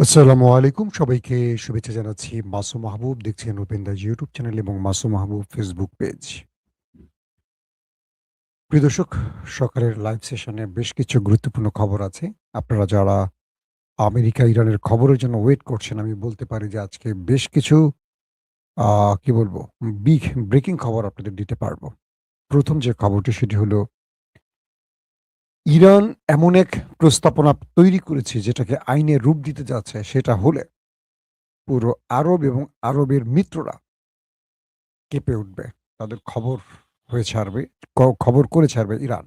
আসসালামু আলাইকুম। সবাইকে শুভেচ্ছা জানাচ্ছি। মাসুম মাহবুব দেখছেন ওপেন দ্য ইউটিউব চ্যানেল এবং মাসুম মাহবুব ফেসবুক পেজ। প্রিয় দর্শক, সকালের লাইভ সেশনে বেশ কিছু গুরুত্বপূর্ণ খবর আছে। আপনারা যারা আমেরিকা, ইরানের খবরের জন্য ওয়েট করছেন, আমি বলতে পারি যে আজকে বেশ কিছু আ কি বলবো? বিগ ব্রেকিং খবর আপনাদের দিতে পারবো। ১ম যে খবরটি সেটি হলো ইরান এমন এক প্রস্তাবনা তৈরি করেছে যেটাকে আইনে রূপ দিতে যাচ্ছে। সেটা হলে পুরো আরব এবং আরবের মিত্ররা কেঁপে উঠবে। তাদের খবর হয়ে ছাড়বে খবর করে ছাড়বে ইরান।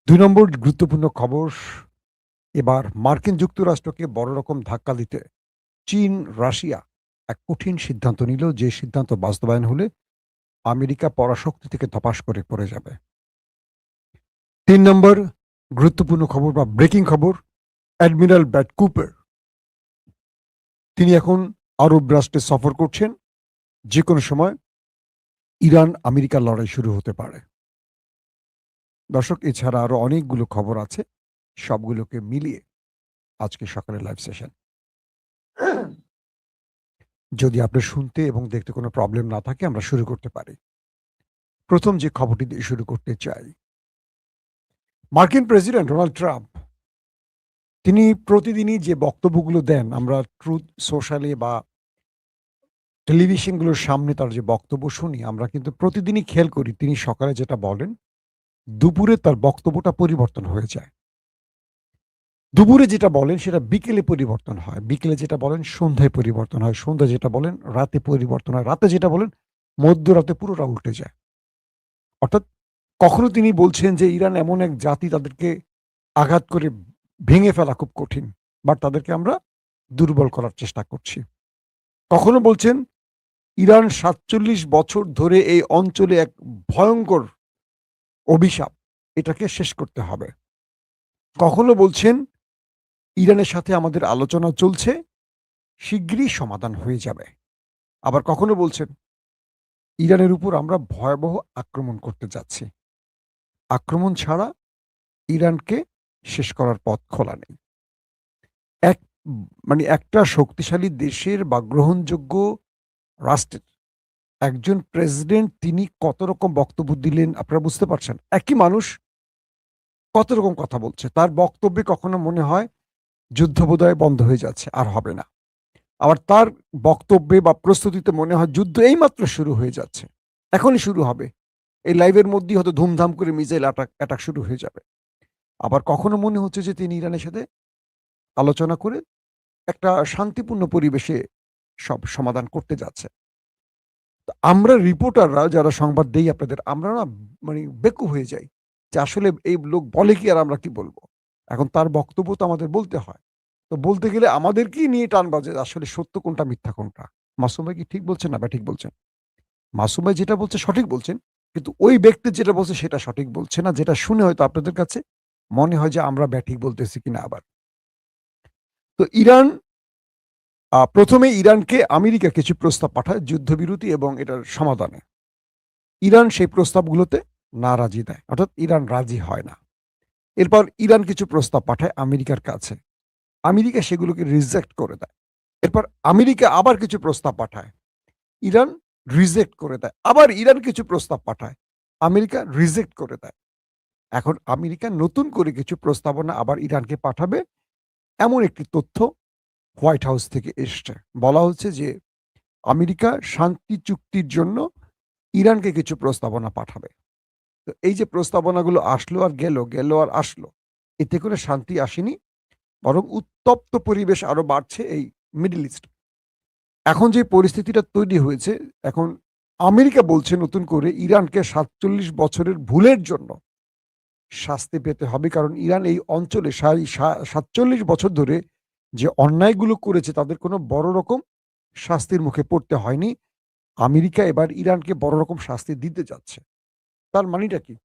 ২ নম্বর গুরুত্বপূর্ণ খবর, এবার মার্কিন যুক্তরাষ্ট্রকে বড় রকম ধাক্কা দিতে চীন, রাশিয়া এক কঠিন সিদ্ধান্ত নিল, যে সিদ্ধান্ত বাস্তবায়ন হলে আমেরিকা পরাশক্তি থেকে ধপাস করে পড়ে যাবে। ৩ নম্বর গুরুত্বপূর্ণ খবর বা ব্রেকিং খবর, অ্যাডমিরাল ব্র্যাড কুপার তিনি এখন আরব রাষ্ট্রে সফর করছেন। যেকোনো সময় ইরান আমেরিকার লড়াই শুরু হতে পারে। দর্শক, এছাড়া আরো অনেকগুলো খবর আছে। সবগুলোকে মিলিয়ে আজকে সকালের লাইভ সেশন। যদি আপনার শুনতে এবং দেখতে কোনো প্রবলেম না থাকে, আমরা শুরু করতে পারি। ১ম যে খবরটি দিয়ে শুরু করতে চাই, মার্কিন প্রেসিডেন্ট ডোনাল্ড ট্রাম্প তিনি প্রতিদিনই যে বক্তব্যগুলো দেন, আমরা ট্রুথ সোশ্যালে বা টেলিভিশনগুলোর সামনে তার যে বক্তব্য শুনি, আমরা কিন্তু প্রতিদিনই খেয়াল করি তিনি সকালে যেটা বলেন, দুপুরে তার বক্তব্যটা পরিবর্তন হয়ে যায়। দুপুরে যেটা বলেন সেটা বিকেলে পরিবর্তন হয়। বিকেলে যেটা বলেন সন্ধ্যায় পরিবর্তন হয়। সন্ধ্যায় যেটা বলেন রাতে পরিবর্তন হয়। রাতে যেটা বলেন মধ্যরাতে পুরোটা উল্টে যায়। অর্থাৎ কখনো তিনি বলছেন যে ইরান এমন এক জাতি, তাদেরকে আঘাত করে ভেঙে ফেলা খুব কঠিন। বাট তাদেরকে আমরা দুর্বল করার চেষ্টা করছি। কখনো বলছেন ইরান ৪৭ বছর ধরে এই অঞ্চলে এক ভয়ংকর অভিশাপ, এটাকে শেষ করতে হবে। কখনো বলছেন ইরানের সাথে আমাদের আলোচনা চলছে, শিগগিরই সমাধান হয়ে যাবে। আবার কখনো বলছেন ইরানের উপর আমরা ভয়াবহ আক্রমণ করতে যাচ্ছি। আক্রমণ ছাড়া ইরানকে শেষ করার পথ খোলা নেই। এক মানে একটা শক্তিশালী দেশের বা গ্রহণযোগ্য রাষ্ট্রের একজন প্রেসিডেন্ট তিনি কত রকম বক্তব্য দিলেন আপনারা বুঝতে পারছেন? একই মানুষ কত রকম কথা বলছে। তার বক্তব্যে কখনো মনে হয় যুদ্ধ বোধহয় বন্ধ হয়ে যাচ্ছে, আর হবে না। আবার তার বক্তব্যে বা প্রস্তুতিতে মনে হয় যুদ্ধ এইমাত্র শুরু হয়ে যাচ্ছে। এখনই শুরু হবে। এই লাইভের মধ্যেই হয়তো ধুমধাম করে মিসাইল অ্যাটাক শুরু হয়ে যাবে। আবার কখনো মনে হচ্ছে যে তিনি ইরানের সাথে আলোচনা করে একটা শান্তিপূর্ণ পরিবেশে সব সমাধান করতে যাচ্ছে। তো আমরা রিপোর্টাররা যারা সংবাদ দেই আপনাদের, আমরা না বেকুব হয়ে যাই যে আসলে এই লোক বলে কি আর আমরা কি বলবো? এখন তার বক্তব্য তো আমাদের বলতে হয়। তো বলতে গেলে আমাদেরকেই নিয়ে টান বাজে আসলে সত্য কোনটা মিথ্যা কোনটা। মাসুম ভাই কি ঠিক বলছেন না ঠিক বলছেন? মাসুম ভাই যেটা বলছে সঠিক বলছেন। কিন্তু ওই ব্যক্তি যেটা বলছে সেটা সঠিক বলছে না। যেটা শুনে হয়তো আপনাদের কাছে মনে হয় যে আমরা ব্যাঠিক বলতেছি কিনা আবার। তো ইরান ১ম এ ইরানকে আমেরিকা কিছু প্রস্তাব পাঠায় যুদ্ধবিরতি এবং এটার সমাধানে। ইরান সেই প্রস্তাবগুলোতে নারাজি দেয়। অর্থাৎ ইরান রাজি হয় না। এরপর ইরান কিছু প্রস্তাব পাঠায় আমেরিকার কাছে। আমেরিকা সেগুলোকে রিজেক্ট করে দেয়। এরপর আমেরিকা আবার কিছু প্রস্তাব পাঠায়। ইরান রিজেক্ট করে দেয়। আবার ইরান কিছু প্রস্তাব পাঠায়। আমেরিকা রিজেক্ট করে দেয়। এখন আমেরিকা নতুন করে কিছু প্রস্তাবনা আবার ইরানকে পাঠাবে, এমন একটি তথ্য হোয়াইট হাউস থেকে এসছে। বলা হচ্ছে যে আমেরিকা শান্তি চুক্তির জন্য ইরানকে কিছু প্রস্তাবনা পাঠাবে। তো এই যে প্রস্তাবনাগুলো আসলো আর গেল, গেল আর আসলো, এতে করে শান্তি আসেনি, বরং উত্তপ্ত পরিবেশ আরো বাড়ছে এই মিডল ইস্ট। এখন যে পরিস্থিতিটা তৈরি হয়েছে, এখন আমেরিকা বলছে নতুন করে ইরানকে ৪৭ বছরের ভুলের জন্য শাস্তি পেতে হবে। কারণ ইরান এই অঞ্চলে ৪৭ বছর ধরে যে অন্যায়গুলো করেছে তাদের কোনো বড় রকম শাস্তির মুখে পড়তে হয়নি। আমেরিকা এবার ইরানকে বড় রকম শাস্তি দিতে যাচ্ছে। তার মানেটা কি?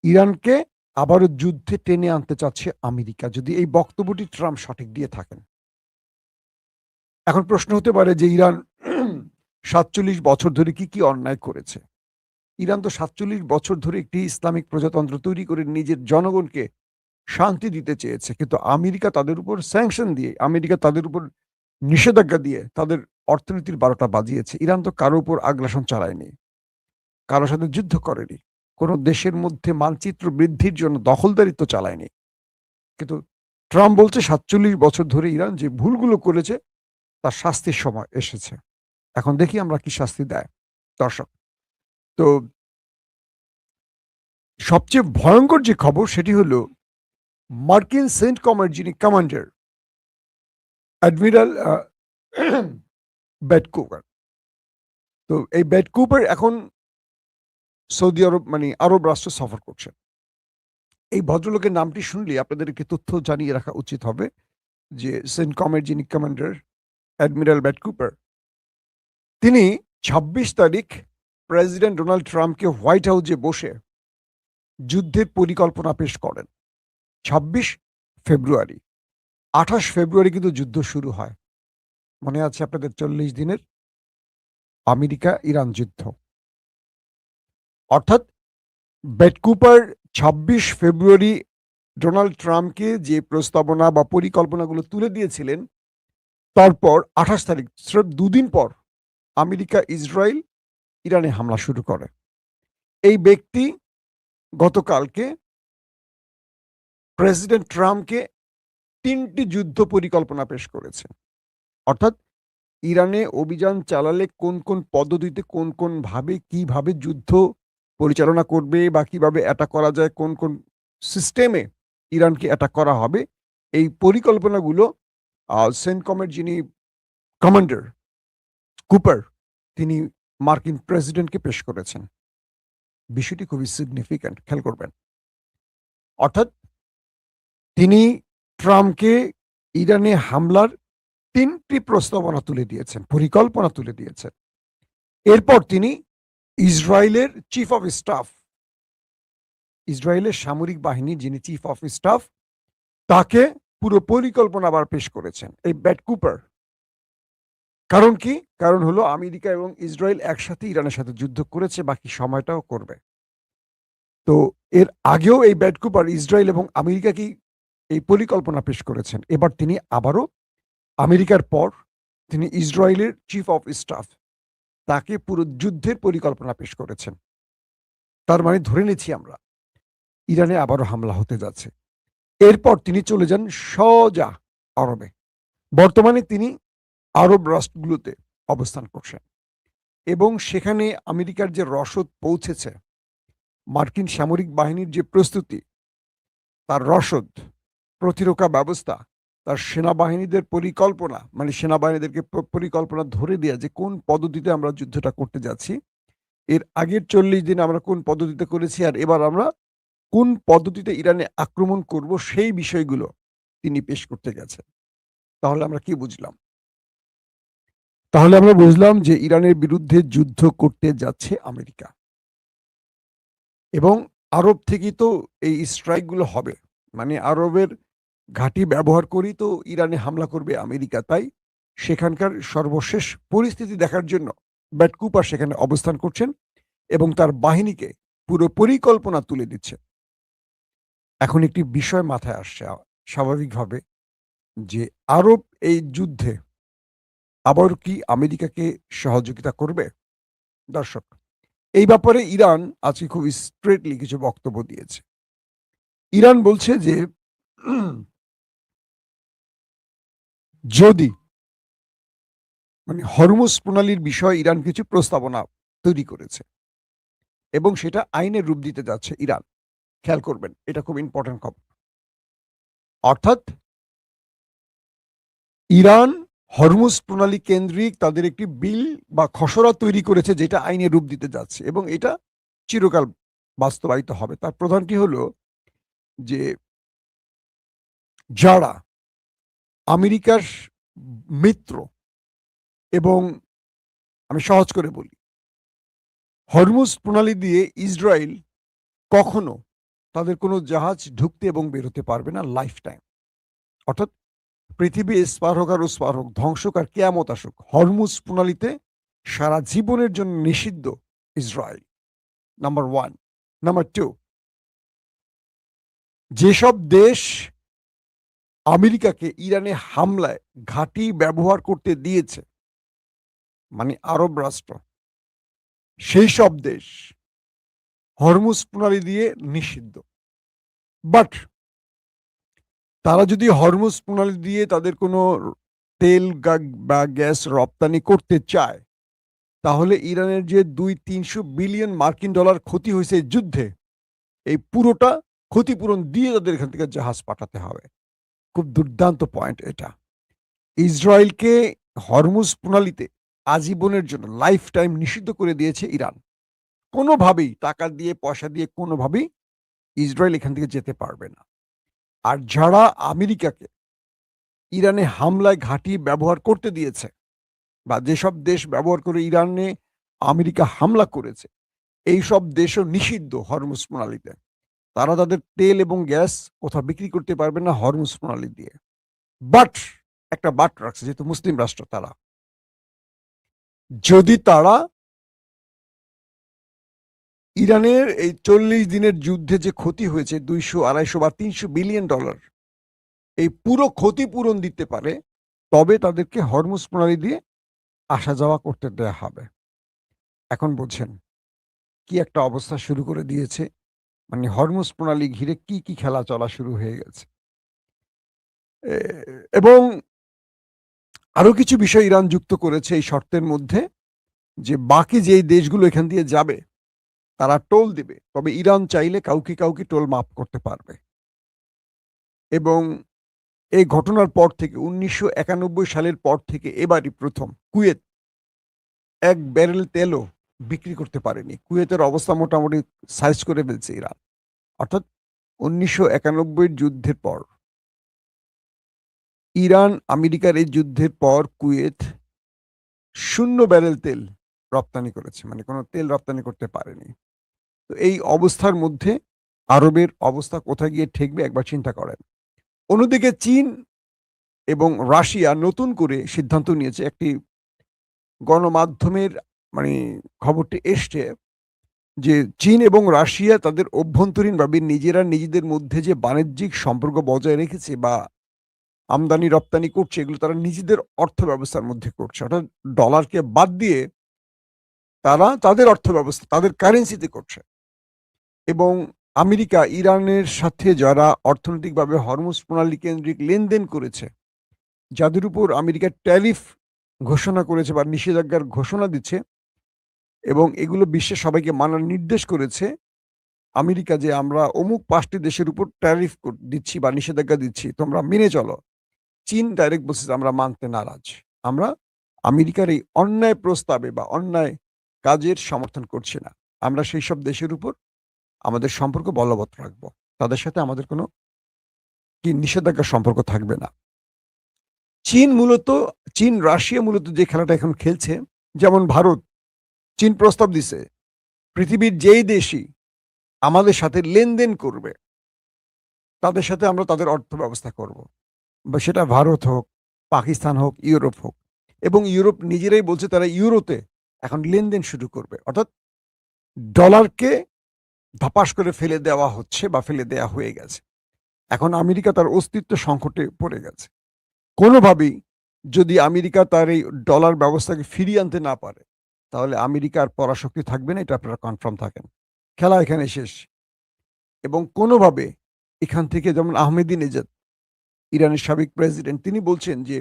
ইরানকে আবারও যুদ্ধে টেনে আনতে চাচ্ছে আমেরিকা, যদি এই বক্তব্যটি ট্রাম্প সঠিক দিয়ে থাকেন। এখন প্রশ্ন হতে পারে যে ইরান ৪৭ বছর ধরে কি অন্যায় করেছে? ইরান তো ৪৭ বছর ধরে একটি ইসলামিক প্রজাতন্ত্র তৈরি করে নিজের জনগণকে শান্তি দিতে চেয়েছে, কিন্তু আমেরিকা তাদের উপর স্যাংশন দিয়ে, আমেরিকা তাদের উপর নিষেধাজ্ঞা দিয়ে তাদের অর্থনীতির 12টা বাজিয়েছে। ইরান তো কারো উপর আগ্রাসন চালায়নি, কারোর সাথে যুদ্ধ করেনি, কোনো দেশের মধ্যে মানচিত্র বৃদ্ধির জন্য দখলদারিত্ব চালায়নি। কিন্তু ট্রাম্প বলছে 47 বছর ধরে ইরান যে ভুলগুলো করেছে তার শাস্তির সময় এসেছে। এখন দেখি আমরা কি শাস্তি দেয় দর্শক। তো সবচেয়ে ভয়ঙ্কর যে খবর সেটি হলো মার্কিন সেন্টকমের যিনি কমান্ডার অ্যাডমিরাল ব্যাট কুপার, তো এই ব্যাট কুপার এখন সৌদি আরব মানে আরব রাষ্ট্র সফর করছেন। এই ভদ্রলোকের নামটি শুনলে আপনাদের একটি তথ্য জানিয়ে রাখা উচিত হবে যে সেন্টকমের যিনি কমান্ডার অ্যাডমিরাল ব্যাট কুপার, তিনি 26 তারিখ প্রেসিডেন্ট ডোনাল্ড ট্রাম্পকে হোয়াইট হাউসে বসে যুদ্ধের পরিকল্পনা পেশ করেন। 26 ফেব্রুয়ারি, 28 ফেব্রুয়ারি কিন্তু যুদ্ধ শুরু হয়। মনে আছে আপনাদের 40 দিনের আমেরিকা ইরান যুদ্ধ। অর্থাৎ ব্যাট কুপার 26 ফেব্রুয়ারি ডোনাল্ড ট্রাম্পকে যে প্রস্তাবনা বা পরিকল্পনাগুলো তুলে দিয়েছিলেন, তারপর 28 তারিখ স্রেফ 2 দিন পর আমেরিকা ইসরায়েল ইরানে হামলা শুরু করে। এই ব্যক্তি গতকালকে প্রেসিডেন্ট ট্রাম্পকে 3টি যুদ্ধ পরিকল্পনা পেশ করেছে। অর্থাৎ ইরানে অভিযান চালালে কোন কোন পদ্ধতিতে, কোন কোন ভাবে, কিভাবে যুদ্ধ পরিচালনা করবে বা কিভাবে অ্যাটাক করা যায়, কোন কোন সিস্টেমে ইরানকে অ্যাটাক করা হবে, এই পরিকল্পনাগুলো সেন্টকমের যিনি কমান্ডার কুপার তিনি মার্কিন প্রেসিডেন্টকে পেশ করেছেন। বিষয়টি খুবই সিগনিফিক্যান্ট, খেয়াল করবেন। অর্থাৎ তিনি ট্রাম্পকে ইরানে হামলার 3টি প্রস্তাবনা তুলে দিয়েছেন, পরিকল্পনা তুলে দিয়েছেন। এরপর তিনি ইসরায়েলের চিফ অফ স্টাফ, ইসরায়েলের সামরিক বাহিনীর যিনি চিফ অফ স্টাফ, তাকে পুরো পরিকল্পনা আবার পেশ করেছেন এই ব্যাট কুপার। কারণ কি? কারণ হলো আমেরিকা এবং ইসরায়েল একসাথে ইরানের সাথে যুদ্ধ করেছে, বাকি সময়টাও করবে। তো এর আগেও এই ব্যাট কুপার ইসরায়েল এবং আমেরিকাকেই এই পরিকল্পনা পেশ করেছেন। এবার তিনি আবারও আমেরিকার পর তিনি ইসরায়েলের চিফ অফ স্টাফ, তাকে পুরো যুদ্ধের পরিকল্পনা পেশ করেছেন। তার মানে ধরে নিচ্ছি আমরা ইরানে আবারও হামলা হতে যাচ্ছে। এরপর তিনি চলে যান সোজা আরবে। বর্তমানে তিনি আরব রাষ্ট্রগুলোতে অবস্থান করছেন এবং সেখানে আমেরিকার যে রসদ পৌঁছেছে, মার্কিন সামরিক বাহিনীর যে প্রস্তুতি, তার রসদ, প্রতিরক্ষা ব্যবস্থা, তার সেনাবাহিনীদের পরিকল্পনা, মানে সেনাবাহিনীদেরকে পরিকল্পনা ধরে দেয়া যে কোন পদ্ধতিতে আমরা যুদ্ধটা করতে যাচ্ছি, এর আগের 40 দিন আমরা কোন পদ্ধতিতে করেছি আর এবার আমরা কোন পদ্ধতিতে ইরানে আক্রমণ করব, সেই বিষয়গুলো তিনি পেশ করতে গেছেন। তাহলে আমরা কি বুঝলাম? তাহলে আমরা বুঝলাম যে ইরানের বিরুদ্ধে যুদ্ধ করতে যাচ্ছে আমেরিকা এবং আরব থেকেই তো এই স্ট্রাইকগুলো হবে। মানে আরবের ঘাঁটি ব্যবহার করেই তো ইরানে হামলা করবে আমেরিকা। তাই সেখানকার সর্বশেষ পরিস্থিতি দেখার জন্য ব্যাট কুপার সেখানে অবস্থান করছেন এবং তার বাহিনীকে পুরো পরিকল্পনা তুলে দিচ্ছে। এখন একটি বিষয় মাথায় আসছে স্বাভাবিকভাবে, যে আরব এই যুদ্ধে আবার কি আমেরিকাকে সহযোগিতা করবে? দর্শক, এই ব্যাপারে ইরান আজকে খুব স্ট্রেটলি কিছু বক্তব্য দিয়েছে। ইরান বলছে যে যদি মানে হরমুজ প্রণালীর বিষয়ে ইরান কিছু প্রস্তাবনা তৈরি করেছে এবং সেটা আইনের রূপ দিতে যাচ্ছে ইরান। খেয়াল করবেন, এটা খুব ইম্পর্টেন্ট খবর। অর্থাৎ ইরান হরমুজ প্রণালী কেন্দ্রিক তাদের একটি বিল বা খসড়া তৈরি করেছে যেটা আইনে রূপ দিতে যাচ্ছে এবং এটা চিরকাল বাস্তবায়িত হবে। তার প্রধানটি হলো যে যারা আমেরিকার মিত্র, এবং আমি সহজ করে বলি, হরমুজ প্রণালী দিয়ে ইসরায়েল কখনো তাদের কোনো জাহাজ ঢুকতে এবং বেরোতে পারবে না লাইফ টাইম। অর্থাৎ পৃথিবী এসপার হোক আর ওসপার হোক, ধ্বংসক আর কেয়ামত আসুক, হরমুজ প্রণালীতে সারা জীবনের জন্য নিষিদ্ধ ইসরায়েল। নাম্বার 1। নাম্বার 2, যেসব দেশ আমেরিকাকে ইরানে হামলায় ঘাঁটি ব্যবহার করতে দিয়েছে, মানে আরব রাষ্ট্র, সেই সব দেশ হরমুজ প্রণালী দিয়ে নিষিদ্ধ। বাট তারা যদি হরমুজ প্রণালী দিয়ে তাদের কোনো তেল বা গ্যাস রপ্তানি করতে চায়, তাহলে ইরানের যে 200-300 বিলিয়ন মার্কিন ডলার ক্ষতি হয়েছে এই যুদ্ধে, এই পুরোটা ক্ষতিপূরণ দিয়ে তাদের এখান থেকে জাহাজ পাঠাতে হবে। খুব দুর্দান্ত পয়েন্ট এটা। ইসরায়েলকে হরমুজ প্রণালীতে আজীবনের জন্য লাইফ টাইম নিষিদ্ধ করে দিয়েছে ইরান। কোনোভাবেই টাকা দিয়ে পয়সা দিয়ে কোনোভাবেই ইসরায়েল এখান থেকে যেতে পারবে না। আর যারা আমেরিকাকে ইরানে হামলায় ঘাঁটি ব্যবহার করতে দিয়েছে, বা যেসব দেশ ব্যবহার করে ইরানে আমেরিকা হামলা করেছে, এই সব দেশও নিষিদ্ধ হরমুজ প্রণালীতে। তারা তাদের তেল এবং গ্যাস কোথাও বিক্রি করতে পারবে না হরমুজ প্রণালী দিয়ে। বাট একটা বাট রাখছে, যেহেতু মুসলিম রাষ্ট্র তারা, যদি তারা ইরানের এই 40 দিনের যুদ্ধে যে ক্ষতি হয়েছে 200, 250 বা 300 বিলিয়ন ডলার, এই পুরো ক্ষতিপূরণ দিতে পারে, তবে তাদেরকে হরমুজ প্রণালী দিয়ে আসা যাওয়া করতে দেয়া হবে। এখন বুঝছেন কি একটা অবস্থা শুরু করে দিয়েছে, মানে হরমুজ প্রণালী ঘিরে কি কি খেলা চলা শুরু হয়ে গেছে। এবং আরো কিছু বিষয় ইরান যুক্ত করেছে এই শর্তের মধ্যে, যে বাকি যে দেশগুলো এখান দিয়ে যাবে তারা টোল দিবে, তবে ইরান চাইলে কাউকে কাউকে টোল মাফ করতে পারবে। এবং এই ঘটনার পর থেকে 1991 সালের পর থেকে এবারই প্রথম কুয়েত এক ব্যারেল তেলও বিক্রি করতে পারেনি। কুয়েতের অবস্থা মোটামুটি সাইজ করে ফেলছে ইরান। অর্থাৎ 1991 যুদ্ধের পর, ইরান আমেরিকার এই যুদ্ধের পর কুয়েত 0 ব্যারেল তেল রপ্তানি করেছে, মানে কোনো তেল রপ্তানি করতে পারেনি। তো এই অবস্থার মধ্যে আরবের অবস্থা কোথায় গিয়ে ঠেকবে একবার চিন্তা করেন। অন্যদিকে চীন এবং রাশিয়া নতুন করে সিদ্ধান্ত নিয়েছে, একটি গণমাধ্যমের মানে খবরটি এসছে, যে চীন এবং রাশিয়া তাদের অভ্যন্তরীণভাবে নিজেরা নিজেদের মধ্যে যে বাণিজ্যিক সম্পর্ক বজায় রেখেছে বা আমদানি রপ্তানি করছে, এগুলো তারা নিজেদের অর্থ ব্যবস্থার মধ্যে করছে। অর্থাৎ ডলারকে বাদ দিয়ে তারা তাদের অর্থ ব্যবস্থা তাদের কারেন্সিতে করছে। এবং আমেরিকা ইরানের সাথে যারা অর্থনৈতিকভাবে হরমুজ প্রণালী কেন্দ্রিক লেনদেন করেছে, যাদের উপর আমেরিকা ট্যারিফ ঘোষণা করেছে বা নিষেধাজ্ঞার ঘোষণা দিচ্ছে, এবং এগুলো বিশ্বের সবাইকে মানার নির্দেশ করেছে আমেরিকা, যে আমরা অমুক 5টি দেশের উপর ট্যারিফ দিচ্ছি বা নিষেধাজ্ঞা দিচ্ছি, তোমরা মেনে চলো। চীন ডাইরেক্ট বলছে যে আমরা মানতে নারাজ, আমরা আমেরিকার এই অন্যায় প্রস্তাবে বা অন্যায় কাজের সমর্থন করছি না। আমরা সেই সব দেশের উপর আমাদের সম্পর্ক বলবৎ রাখবো, তাদের সাথে আমাদের কোনো নিষেধাজ্ঞার সম্পর্ক থাকবে না। চীন রাশিয়া মূলত যে খেলাটা এখন খেলছে, যেমন ভারত, চীন প্রস্তাব দিছে পৃথিবীর যেই দেশই আমাদের সাথে লেনদেন করবে তাদের সাথে আমরা তাদের অর্থ ব্যবস্থা করব, বা সেটা ভারত হোক, পাকিস্তান হোক, ইউরোপ হোক। এবং ইউরোপ নিজেরাই বলছে তারা ইউরোতে এখন লেনদেন শুরু করবে। অর্থাৎ ডলারকে ধপাস করে ফেলে দেওয়া হচ্ছে বা ফেলে দেওয়া হয়ে গেছে। এখন আমেরিকা তার অস্তিত্ব সংকটে পড়ে গেছে। কোনোভাবেই যদি আমেরিকা তার এই ডলার ব্যবস্থাকে ফিরিয়ে আনতে না পারে, তাহলে আমেরিকার পরাশক্তি থাকবে না, এটা আপনারা কনফার্ম থাকেন। খেলা এখানে শেষ। এবং কোনোভাবে এখান থেকে, যেমন আহমেদিনেজাদ, ইরানের সাবেক প্রেসিডেন্ট, তিনি বলছেন যে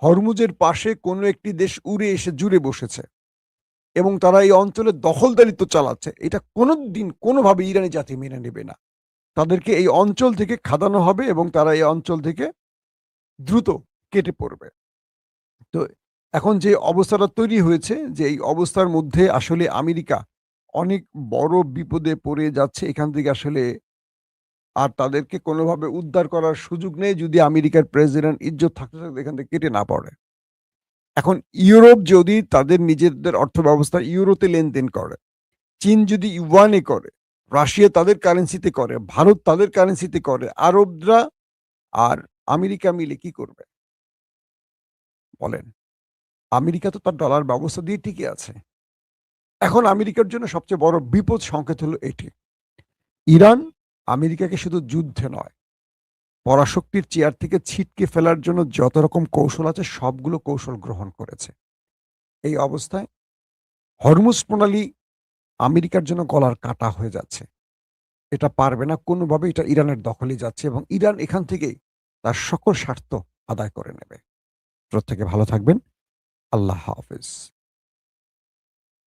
হরমুজের পাশে কোনো একটি দেশ উড়ে এসে জুড়ে বসেছে এবং তারা এই অঞ্চলে দখলদারিত্ব চালাচ্ছে, এটা কোনোদিন কোনোভাবে ইরানি জাতি মেনে নেবে না। তাদেরকে এই অঞ্চল থেকে খাদানো হবে এবং তারা এই অঞ্চল থেকে দ্রুত কেটে পড়বে। তো এখন যে অবস্থাটা তৈরি হয়েছে, যে এই অবস্থার মধ্যে আসলে আমেরিকা অনেক বড় বিপদে পড়ে যাচ্ছে। এখান থেকে আসলে আর তাদেরকে কোনোভাবে উদ্ধার করার সুযোগ নেই, যদি আমেরিকার প্রেসিডেন্ট ইজ্জত থাকতে থাকতে এখান থেকে কেটে না পড়ে। এখন ইউরোপ যদি তাদের নিজেদের অর্থ ব্যবস্থা ইউরোতে লেনদেন করে, চীন যদি ইউয়ানে করে, রাশিয়া তাদের কারেন্সিতে করে, ভারত তাদের কারেন্সিতে করে, আরবরা আর আমেরিকা মিলে কি করবে বলেন? আমেরিকা তো তার ডলার ব্যবস্থা দিয়ে টিকে আছে। এখন আমেরিকার জন্য সবচেয়ে বড় বিপদ সংকেত হলো এটি। ইরান আমেরিকাকে শুধু যুদ্ধে নয়, পরাশক্তির চেয়ার থেকে ছিটকে ফেলার জন্য যত রকম কৌশল আছে সবগুলো কৌশল গ্রহণ করেছে। এই অবস্থায় হরমুজ প্রণালী আমেরিকার জন্য গলার কাঁটা হয়ে যাচ্ছে। এটা পারবে না কোনোভাবে, এটা ইরানের দখলে যাচ্ছে এবং ইরান এখান থেকেই তার সকল স্বার্থ আদায় করে নেবে। প্রত্যেকে ভালো থাকবেন। আল্লাহ হাফেজ।